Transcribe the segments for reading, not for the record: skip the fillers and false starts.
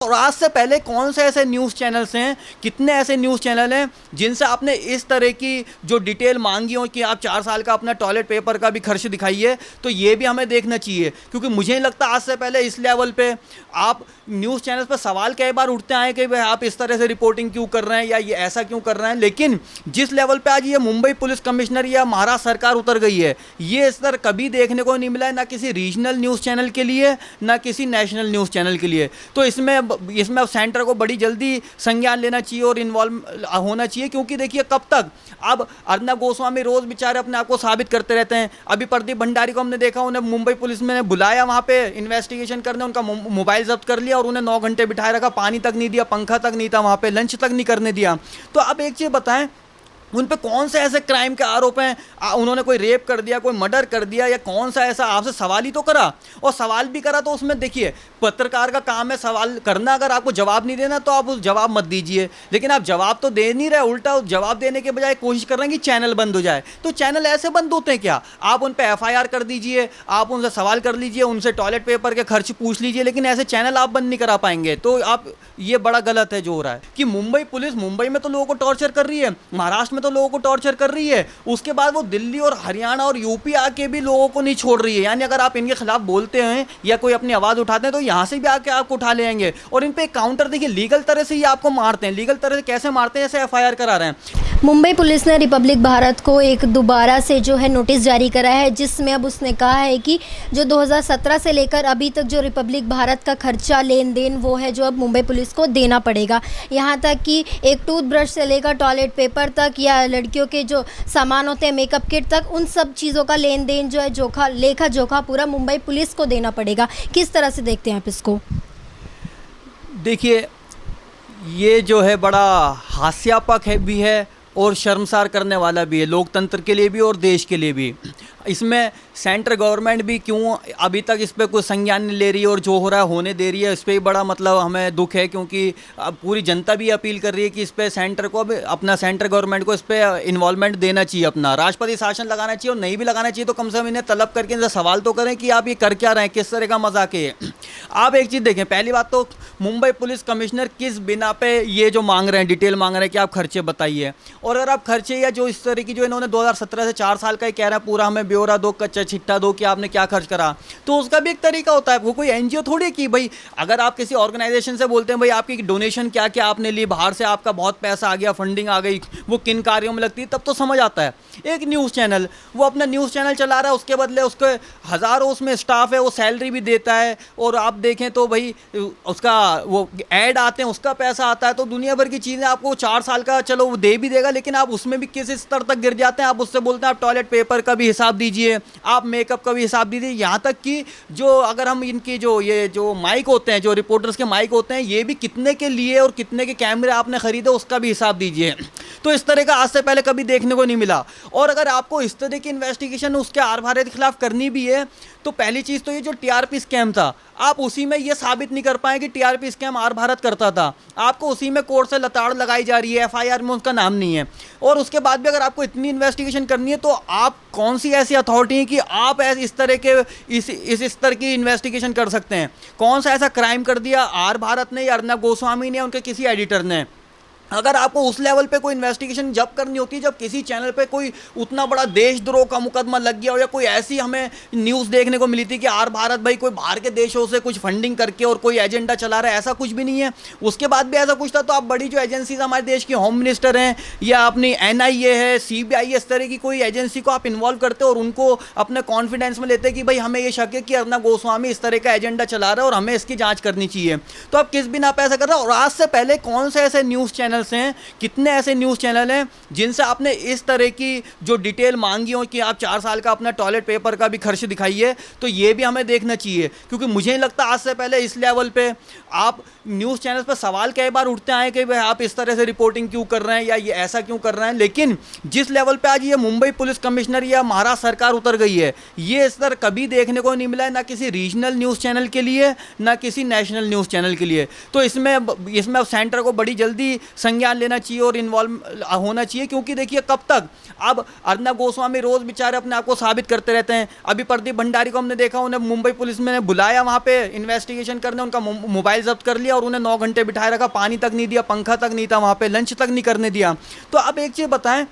और आज से पहले कौन से ऐसे न्यूज़ चैनल्स हैं, कितने ऐसे न्यूज़ चैनल हैं जिनसे आपने इस तरह की जो डिटेल मांगी हो कि आप 4 साल का अपना टॉयलेट पेपर का भी खर्च दिखाइए, तो ये भी हमें देखना चाहिए। क्योंकि मुझे नहीं लगता आज से पहले इस लेवल पे आप न्यूज़ चैनल्स पर सवाल कई बार उठते आए कि भाई आप इस तरह से रिपोर्टिंग क्यों कर रहे हैं या ये ऐसा क्यों कर रहे हैं, लेकिन जिस लेवल पे आज ये मुंबई पुलिस कमिश्नर या महाराष्ट्र सरकार उतर गई है, ये स्तर कभी देखने को नहीं मिला है, ना किसी रीजनल न्यूज़ चैनल के लिए ना किसी नेशनल न्यूज़ चैनल के लिए। तो इसमें अब सेंटर को बड़ी जल्दी संज्ञान लेना चाहिए और इन्वॉल्व होना चाहिए। क्योंकि देखिए कब तक अब अर्नब गोस्वामी रोज बेचारे अपने आप को साबित करते रहते हैं। अभी प्रदीप भंडारी को हमने देखा, उन्हें मुंबई पुलिस ने बुलाया वहां पे इन्वेस्टिगेशन करने, उनका मोबाइल जब्त कर लिया और उन्हें 9 घंटे बिठाए रखा, पानी तक नहीं दिया, पंखा तक नहीं था वहां पे, लंच तक नहीं करने दिया। तो अब एक चीज बताएं, उन पे कौन से ऐसे क्राइम के आरोप हैं? उन्होंने कोई रेप कर दिया, कोई मर्डर कर दिया, या कौन सा ऐसा? आपसे सवाल ही तो करा, और सवाल भी करा तो उसमें देखिए पत्रकार का काम है सवाल करना, अगर आपको जवाब नहीं देना तो आप उस जवाब मत दीजिए। लेकिन आप जवाब तो दे नहीं रहे, उल्टा जवाब देने के बजाय कोशिश कर रहे हैं कि चैनल बंद हो जाए। तो चैनल ऐसे बंद होते हैं क्या? आप उन पर FIR कर दीजिए, आप उनसे सवाल कर लीजिए, उनसे टॉयलेट पेपर के खर्च पूछ लीजिए, लेकिन ऐसे चैनल आप बंद नहीं करा पाएंगे। तो आप ये बड़ा गलत है जो हो रहा है कि मुंबई पुलिस मुंबई में तो लोगों को टॉर्चर कर रही है, महाराष्ट्र में तो लोगों को टॉर्चर कर रही है, उसके बाद वो दिल्ली और हरियाणा और यूपी आके भी लोगों को नहीं छोड़ रही है। यानी अगर आप इनके खिलाफ बोलते हैं या कोई अपनी आवाज उठाते हैं तो यहाँ से भी आके आपको उठा ले जाएंगे। और इन पे काउंटर देखिए, लीगल तरह से ही आपको मारते हैं। लीगल तरह से कैसे मारते हैं? जैसे FIR करा रहे हैं। मुंबई पुलिस ने रिपब्लिक भारत को एक दोबारा से जो है नोटिस जारी करा है, जिसमें अब उसने कहा है कि जो 2017 से लेकर अभी तक जो रिपब्लिक भारत का खर्चा लेन देन वो है जो अब मुंबई पुलिस को देना पड़ेगा। यहाँ तक कि एक टूथब्रश से लेकर टॉयलेट पेपर तक या लड़कियों के जो सामान होते हैं मेकअप किट तक, उन सब चीज़ों का लेन देन जो है जोखा लेखा जोखा पूरा मुंबई पुलिस को देना पड़ेगा। किस तरह से देखते हैं आप इसको? देखिए ये जो है बड़ा हास्यास्पद है भी है और शर्मसार करने वाला भी है, लोकतंत्र के लिए भी और देश के लिए भी। इसमें सेंट्रल गवर्नमेंट भी क्यों अभी तक इस पर कोई संज्ञान नहीं ले रही है और जो हो रहा है होने दे रही है, इस पर भी बड़ा मतलब हमें दुख है। क्योंकि अब पूरी जनता भी अपील कर रही है कि इस पर सेंटर को अब अपना सेंट्रल गवर्नमेंट को इस पर इन्वॉल्वमेंट देना चाहिए, अपना राष्ट्रपति शासन लगाना चाहिए। और नहीं भी लगाना चाहिए तो कम से कम इन्हें तलब करके इनसे सवाल तो करें कि आप ये कर क्या रहे हैं, किस तरह का मजाक है। आप एक चीज़ देखें, पहली बात तो मुंबई पुलिस कमिश्नर किस बिना पे ये जो मांग रहे हैं, डिटेल मांग रहे हैं कि आप खर्चे बताइए। और अगर आप खर्चे या जो इस तरह की जो इन्होंने 2017 से 4 साल का ही कह रहा है पूरा हमें ब्यौरा दो, कच्चा चिट्ठा दो कि आपने क्या खर्च करा, तो उसका भी एक तरीका होता है। वो कोई NGO थोड़ी है कि भाई अगर आप किसी ऑर्गेनाइजेशन से बोलते हैं भाई आपकी डोनेशन क्या क्या आपने ली, बाहर से आपका बहुत पैसा आ गया, फंडिंग आ गई, वो किन कार्यों में लगती है, तब तो समझ आता है। एक न्यूज़ चैनल वो अपना न्यूज़ चैनल चला रहा है, उसके बदले उसके हज़ारों उसमें स्टाफ है, वो सैलरी भी देता है, और आप देखें तो भाई उसका वो ऐड आते हैं, उसका पैसा आता है। तो दुनिया भर की चीज़ें आपको 4 साल का चलो वो दे भी देगा, लेकिन आप उसमें भी किस स्तर तक गिर जाते हैं। आप उससे बोलते हैं आप टॉयलेट पेपर का भी हिसाब दीजिए, आप मेकअप का भी हिसाब दीजिए, यहाँ तक कि जो अगर हम इनकी जो ये जो माइक होते हैं, जो रिपोर्टर्स के माइक होते हैं, ये भी कितने के लिए और कितने के कैमरे आपने खरीदे उसका भी हिसाब दीजिए। तो इस तरह का आज से पहले कभी देखने को नहीं मिला। और अगर आपको इस तरह की इन्वेस्टिगेशन उसके आर भारत के खिलाफ करनी भी है तो पहली चीज़ तो ये जो TRP स्कैम था, आप उसी में ये साबित नहीं कर पाए कि TRP स्कैम आर भारत करता था। आपको उसी में कोर्ट से लताड़ लगाई जा रही है, FIR में उसका नाम नहीं है। और उसके बाद भी अगर आपको इतनी इन्वेस्टिगेशन करनी है तो आप कौन सी ऐसी अथॉरिटी है कि आप इस तरह के इस स्तर की इन्वेस्टिगेशन कर सकते हैं? कौन सा ऐसा क्राइम कर दिया आर भारत ने या अर्नब गोस्वामी ने या उनके किसी एडिटर ने? अगर आपको उस लेवल पे कोई इन्वेस्टिगेशन जब करनी होती है जब किसी चैनल पे कोई उतना बड़ा देशद्रोह का मुकदमा लग गया हो, या कोई ऐसी हमें न्यूज़ देखने को मिली थी कि आर भारत भाई कोई बाहर के देशों से कुछ फंडिंग करके और कोई एजेंडा चला रहा है, ऐसा कुछ भी नहीं है। उसके बाद भी ऐसा कुछ था तो आप बड़ी जो एजेंसीज हमारे देश की, होम मिनिस्टर हैं या अपनी NIA है, CBI, इस तरह की कोई एजेंसी को आप इन्वॉल्व करते और उनको अपने कॉन्फिडेंस में लेते कि भाई हमें ये शक है कि अर्नब गोस्वामी इस तरह का एजेंडा चला रहा है और हमें इसकी जाँच करनी चाहिए। तो आप किस बिना पे ऐसा कर रहे हैं? और आज से पहले कौन से ऐसे न्यूज़ चैनल हैं, कितने ऐसे न्यूज़ चैनल हैं जिनसे आपने इस तरह की जो डिटेल मांगी हो कि आप 4 साल का अपना टॉयलेट पेपर का भी खर्च दिखाइए, तो ये भी हमें देखना चाहिए। क्योंकि मुझे नहीं लगता आज से पहले इस लेवल पे आप न्यूज़ चैनल्स पर सवाल कई बार उठते आए कि भाई आप इस तरह से रिपोर्टिंग क्यों कर रहे हैं या ये ऐसा क्यों कर रहे हैं, लेकिन जिस लेवल पे आज ये मुंबई पुलिस कमिश्नर या महाराष्ट्र सरकार उतर गई है, ये स्तर कभी देखने को नहीं मिला है, ना किसी रीजनल न्यूज़ चैनल के लिए ना किसी नेशनल न्यूज़ चैनल के लिए। तो इसमें अब सेंटर को बड़ी जल्दी संज्ञान लेना चाहिए और इन्वॉल्व होना चाहिए, क्योंकि देखिए कब तक अब अर्नब गोस्वामी रोज बेचारे अपने आप को साबित करते रहते हैं। अभी प्रदीप भंडारी को हमने देखा, उन्हें मुंबई पुलिस में बुलाया वहाँ पे इन्वेस्टिगेशन करने, उनका मोबाइल जब्त कर लिया और उन्हें 9 घंटे बिठाए रखा, पानी तक नहीं दिया, पंखा तक नहीं था वहाँ पे, लंच तक नहीं करने दिया। तो अब एक चीज़ बताएं,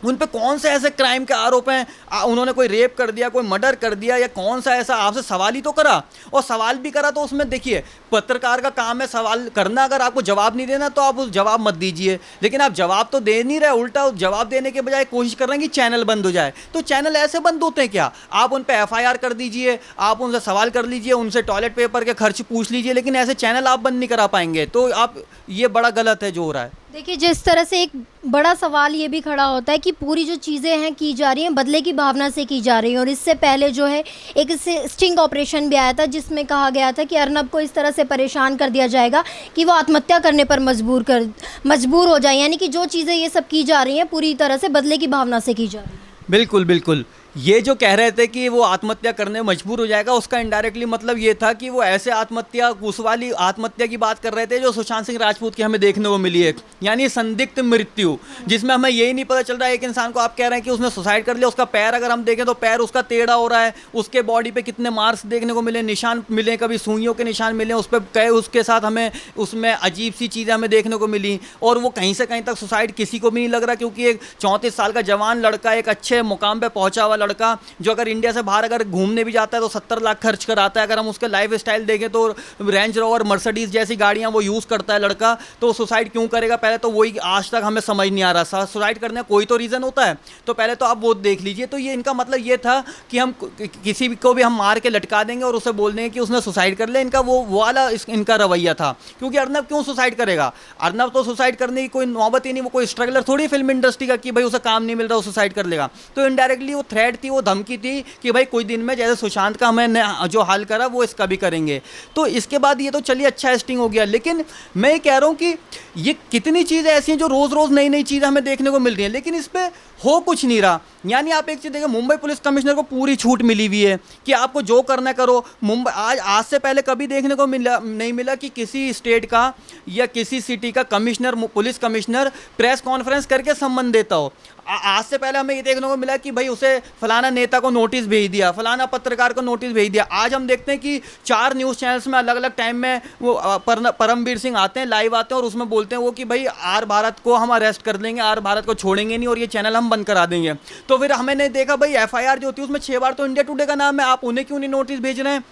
उन पे कौन से ऐसे क्राइम के आरोप हैं? उन्होंने कोई रेप कर दिया, कोई मर्डर कर दिया, या कौन सा ऐसा? आपसे सवाल ही तो करा, और सवाल भी करा तो उसमें देखिए पत्रकार का काम है सवाल करना, अगर आपको जवाब नहीं देना तो आप उस जवाब मत दीजिए, लेकिन आप जवाब तो दे नहीं रहे, उल्टा जवाब देने के बजाय कोशिश कर रहे हैं कि चैनल बंद हो जाए। तो चैनल ऐसे बंद होते हैं क्या? आप उन पर FIR कर दीजिए, आप उनसे सवाल कर लीजिए, उनसे टॉयलेट पेपर के खर्च पूछ लीजिए, लेकिन ऐसे चैनल आप बंद नहीं करा पाएंगे। तो आप, ये बड़ा गलत है जो हो रहा है। देखिए, जिस तरह से एक बड़ा सवाल ये भी खड़ा होता है कि पूरी जो चीज़ें हैं की जा रही हैं बदले की भावना से की जा रही हैं, और इससे पहले जो है एक स्टिंग ऑपरेशन भी आया था जिसमें कहा गया था कि अर्नब को इस तरह से परेशान कर दिया जाएगा कि वो आत्महत्या करने पर मजबूर हो जाए, यानी कि जो चीज़ें ये सब की जा रही हैं पूरी तरह से बदले की भावना से की जा रही है। बिल्कुल बिल्कुल, ये जो कह रहे थे कि वो आत्महत्या करने में मजबूर हो जाएगा, उसका इनडायरेक्टली मतलब ये था कि वो ऐसे आत्महत्या, उस वाली आत्महत्या की बात कर रहे थे जो सुशांत सिंह राजपूत की हमें देखने को मिली है, यानी संदिग्ध मृत्यु, जिसमें हमें यही नहीं पता चल रहा है एक इंसान को आप कह रहे हैं कि उसने सुसाइड कर लिया, उसका पैर अगर हम देखें तो पैर उसका टेढ़ा हो रहा है, उसके बॉडी पे कितने मार्क्स देखने को मिले, निशान मिले, कभी सुइयों के निशान मिले उस पर कई, उसके साथ हमें उसमें अजीब सी चीज़ें हमें देखने को मिली, और वो कहीं से कहीं तक सुसाइड किसी को भी नहीं लग रहा, क्योंकि एक 34 साल का जवान लड़का, एक अच्छे मुकाम पर पहुँचा हुआ लड़का, जो अगर इंडिया से बाहर अगर घूमने भी जाता है तो 70 लाख खर्च कर आता है। अगर हम उसके लाइफ स्टाइल देखें तो रेंज रोवर, मर्सिडीज जैसी गाड़ियां वो यूज़ करता है लड़का, तो सुसाइड क्यों करेगा? पहले तो वही आज तक हमें समझ नहीं आ रहा। सुसाइड करने का कोई तो रीज़न होता है, तो पहले तो आप वो देख लीजिए। तो ये इनका मतलब ये था कि हम किसी को भी हम मार के लटका देंगे और उसे बोल देंगे कि उसने सुसाइड कर ले, इनका वो वाला इनका रवैया था। क्योंकि अर्नब क्यों सुसाइड करेगा? अर्नब तो सुसाइड करने की कोई नौबत ही नहीं, वो कोई स्ट्रगलर थोड़ी फिल्म इंडस्ट्री का कि भाई उसे काम नहीं मिल रहा वो सुसाइड कर लेगा। तो इनडायरेक्टली वो थ्रेट थी, वो धमकी थी कि भाई कुछ दिन में जैसे सुशांत का हमें जो हाल करा वो इसका भी करेंगे। तो इसके बाद ये तो चलिए अच्छा स्टिंग हो गया, लेकिन मैं ये कह रहा हूँ कि ये कितनी चीज़ें ऐसी हैं जो रोज़ रोज़ नई नई चीज़ें हमें देखने को मिल रही हैं, लेकिन इस पर हो कुछ नहीं रहा। यानी आप एक चीज़ देखिए, मुंबई पुलिस कमिश्नर को पूरी छूट मिली हुई है कि आपको जो करना करो। मुंबई आज से पहले कभी देखने को नहीं मिला कि किसी स्टेट का या किसी सिटी का commissioner, police commissioner press conference करके सम्मन देता हो। आज से पहले हमें ये देखने को मिला कि भाई उसे फलाना नेता को नोटिस भेज दिया, फलाना पत्रकार को नोटिस भेज दिया। आज हम देखते हैं कि 4 न्यूज़ चैनल्स में अलग अलग टाइम में वो परमवीर सिंह आते हैं, लाइव आते हैं और उसमें बोलते हैं वो कि भाई आर भारत को हम अरेस्ट कर लेंगे, आर भारत को छोड़ेंगे नहीं और ये चैनल हम बंद करा देंगे। तो फिर हमने देखा भाई FIR जो होती है उसमें 6 बार तो इंडिया टुडे का नाम है, आप उन्हें क्यों नहीं नोटिस भेज रहे हैं?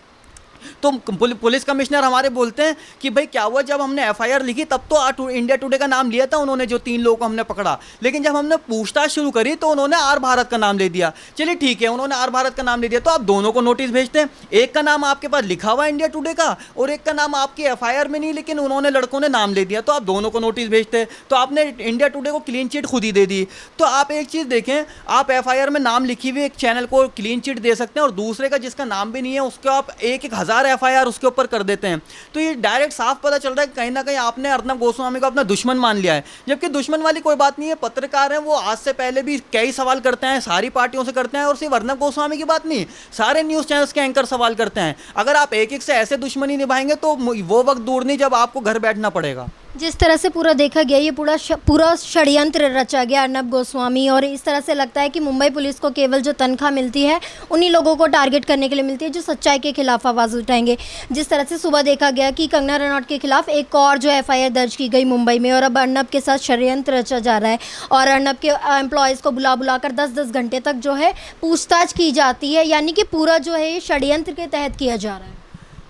तो पुलिस कमिश्नर हमारे बोलते हैं कि भाई क्या हुआ, जब हमने FIR लिखी तब तो इंडिया टुडे का नाम लिया था उन्होंने, जो 3 लोगों को हमने पकड़ा, लेकिन जब हमने पूछताछ शुरू करी तो उन्होंने आर भारत का नाम ले दिया। चलिए ठीक है, उन्होंने आर भारत का नाम ले दिया, तो आप दोनों को नोटिस भेजते हैं। एक का नाम आपके पास लिखा हुआ है इंडिया टुडे का और एक का नाम आपकी FIR में नहीं, लेकिन उन्होंने लड़कों ने नाम ले दिया, तो आप दोनों को नोटिस भेजते। तो आपने इंडिया टुडे को क्लीन चिट खुद ही दे दी। तो आप एक चीज़ देखें, आप FIR में नाम लिखी हुई एक चैनल को क्लीन चिट दे सकते हैं और दूसरे का जिसका नाम भी नहीं है उसको आप 1,000 FIR उसके ऊपर कर देते हैं। तो ये डायरेक्ट साफ पता चल रहा है कि कहीं ना कहीं आपने अर्नब गोस्वामी को अपना दुश्मन मान लिया है, जबकि दुश्मन वाली कोई बात नहीं है। पत्रकार हैं, वो आज से पहले भी कई सवाल करते हैं, सारी पार्टियों से करते हैं, और सिर्फ अर्नब गोस्वामी की बात नहीं, सारे न्यूज़ चैनल्स के एंकर सवाल करते हैं। अगर आप एक एक से ऐसे दुश्मनी निभाएंगे तो वो वक्त दूर नहीं जब आपको घर बैठना पड़ेगा। जिस तरह से पूरा देखा गया, ये पूरा षड्यंत्र रचा गया अर्नब गोस्वामी, और इस तरह से लगता है कि मुंबई पुलिस को केवल जो तनख्वाह मिलती है उन्हीं लोगों को टारगेट करने के लिए मिलती है जो सच्चाई के खिलाफ आवाज़ उठाएंगे। जिस तरह से सुबह देखा गया कि कंगना रनौत के खिलाफ एक और जो FIR दर्ज की गई मुंबई में, और अब अर्नब के साथ षड्यंत्र रचा जा रहा है और अर्नब के एम्प्लॉयज़ को बुलाकर 10-10 घंटे तक जो है पूछताछ की जाती है, यानी कि पूरा जो है ये षड्यंत्र के तहत किया जा रहा है।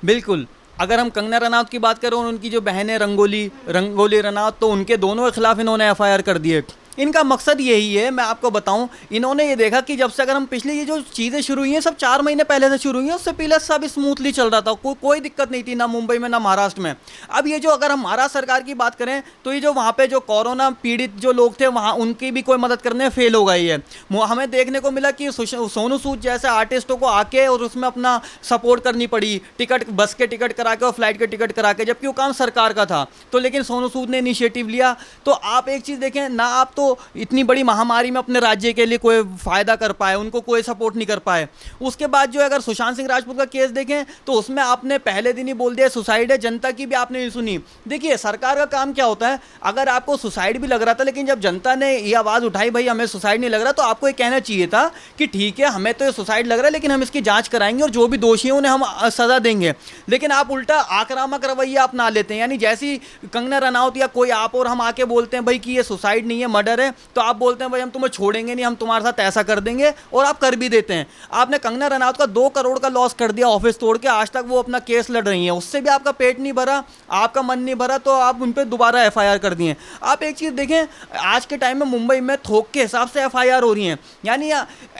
बिल्कुल, अगर हम कंगना रनौत की बात करें और उनकी जो बहन है रंगोली रनौत, तो उनके दोनों के खिलाफ इन्होंने FIR कर दिए। इनका मकसद यही है, मैं आपको बताऊं, इन्होंने ये देखा कि जब से अगर हम पिछले ये जो चीज़ें शुरू हुई हैं सब 4 महीने पहले से शुरू हुई हैं, उससे पहले सब स्मूथली चल रहा था, कोई दिक्कत नहीं थी, ना मुंबई में ना महाराष्ट्र में। अब ये जो अगर हम महाराष्ट्र सरकार की बात करें तो ये जो वहाँ पे जो कोरोना पीड़ित जो लोग थे वहाँ उनकी भी कोई मदद करने में फेल हो गई है। हमें देखने को मिला कि सोनू सूद जैसे आर्टिस्टों को आके और उसमें अपना सपोर्ट करनी पड़ी, टिकट, बस के टिकट करा के और फ्लाइट के टिकट करा के, जबकि वो काम सरकार का था। तो लेकिन सोनू सूद ने इनिशिएटिव लिया। तो आप एक चीज़ देखें ना, आप तो वो इतनी बड़ी महामारी में अपने राज्य के लिए कोई फ़ायदा कर पाए, उनको कोई सपोर्ट नहीं कर पाए। उसके बाद जो है अगर सुशांत सिंह राजपूत का केस देखें तो उसमें आपने पहले दिन ही बोल दिया सुसाइड है, जनता की भी आपने नहीं सुनी। देखिए सरकार का काम क्या होता है, अगर आपको सुसाइड भी लग रहा था लेकिन जब जनता ने ये आवाज़ उठाई भाई हमें सुसाइड नहीं लग रहा, तो आपको ये कहना चाहिए था कि ठीक है हमें तो ये सुसाइड लग रहा है लेकिन हम इसकी जांच कराएंगे और जो भी दोषी हैं उन्हें हम सज़ा देंगे। लेकिन आप उल्टा आक्रामक रवैया अपना लेते हैं, यानी जैसी कंगना रनौत या कोई आप और हम आके बोलते हैं भाई कि ये सुसाइड नहीं है मर्डर है, तो आप बोलते हैं भाई हम तुम्हें छोड़ेंगे नहीं, हम तुम्हारे साथ ऐसा कर देंगे, और आप कर भी देते हैं। आपने कंगना रनौत का 2 करोड़ का लॉस कर दिया ऑफिस तोड़ के, आज तक वो अपना केस लड़ रही हैं, उससे भी आपका पेट नहीं भरा, आपका मन नहीं भरा, तो आप उन पर दोबारा एफआईआर कर दिए। आप एक चीज़ देखें, आज के टाइम में मुंबई में थोक के हिसाब से एफआईआर हो रही हैं, यानी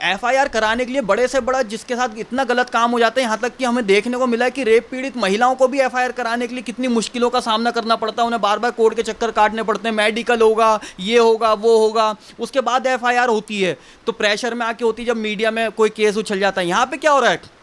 एफआईआर कराने के लिए बड़े से बड़ा जिसके साथ इतना गलत काम हो जाता है, यहाँ तक कि हमें देखने को मिला है कि रेप पीड़ित महिलाओं को भी एफआईआर कराने के लिए कितनी मुश्किलों का सामना करना पड़ता है, उन्हें बार बार कोर्ट के चक्कर काटने पड़ते हैं, मेडिकल होगा, ये होगा, वो होगा, उसके बाद एफआईआर होती है, तो प्रेशर में आके होती है जब मीडिया में कोई केस उछल जाता है। यहाँ पे क्या हो रहा है,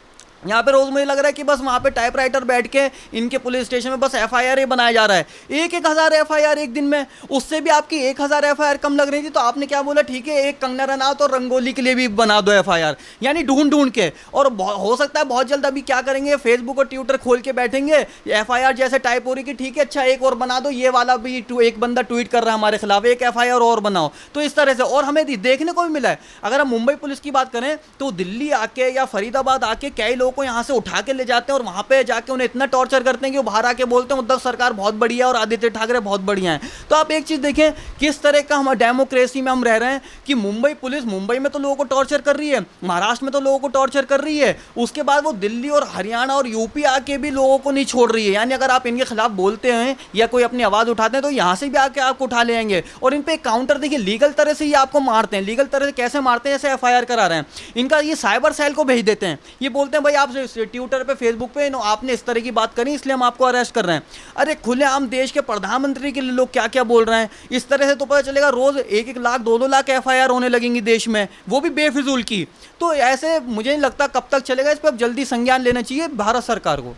यहाँ पे रोज़ मुझे लग रहा है कि बस वहाँ पे टाइपराइटर बैठ के इनके पुलिस स्टेशन में बस एफआईआर ही बनाया जा रहा है, 1,000 एफआईआर एक दिन में, उससे भी आपकी 1,000 एफआईआर कम लग रही थी, तो आपने क्या बोला ठीक है एक कंगना रनौत और रंगोली के लिए भी बना दो एफआईआर, यानी ढूंढ ढूंढ के। और हो सकता है बहुत जल्द अभी क्या करेंगे, फेसबुक और ट्विटर खोल के बैठेंगे, एफआईआर जैसे टाइप हो रही कि ठीक है अच्छा एक और बना दो, ये वाला भी एक बंदा ट्वीट कर रहा है हमारे खिलाफ, एक एफआईआर और बनाओ, तो इस तरह से। और हमें देखने को भी मिला है, अगर हम मुंबई पुलिस की बात करें तो दिल्ली आके या फरीदाबाद आके कई लोगों को यहाँ से उठा के ले जाते हैं और वहां पे जाके उन्हें इतना टॉर्चर करते हैं कि वो बाहर आके बोलते हैं उद्धव सरकार बहुत बढ़िया है और आदित्य ठाकरे बहुत बढ़िया है। तो आप एक चीज देखें किस तरह का हम डेमोक्रेसी में हम रह रहे हैं कि मुंबई पुलिस मुंबई में तो लोगों को टॉर्चर कर रही है, महाराष्ट्र में तो लोगों को टॉर्चर कर रही है, उसके बाद वो दिल्ली और हरियाणा और यूपी आके भी लोगों को नहीं छोड़ रही है। यानी अगर आप इनके खिलाफ बोलते हैं या कोई अपनी आवाज उठाते हैं तो यहाँ से भी आके आपको उठा ले आएंगे। और इन पे काउंटर देखिए, लीगल तरह से ये आपको मारते हैं। लीगल तरह से कैसे मारते हैं, जैसे एफआईआर करा रहे हैं, इनका ये साइबर सेल को भेज देते हैं, ये बोलते हैं भाई आप ट्विटर पे फेसबुक पे आपने इस तरह की बात करी इसलिए हम आपको अरेस्ट कर रहे हैं। अरे खुलेआम देश के प्रधानमंत्री के लिए लोग क्या क्या बोल रहे हैं, इस तरह से तो पता चलेगा रोज 1-1 लाख 2-2 लाख एफआईआर होने लगेंगी देश में, वो भी बेफिजूल की। तो ऐसे मुझे नहीं लगता कब तक चलेगा, इस पर अब जल्दी संज्ञान लेना चाहिए भारत सरकार को।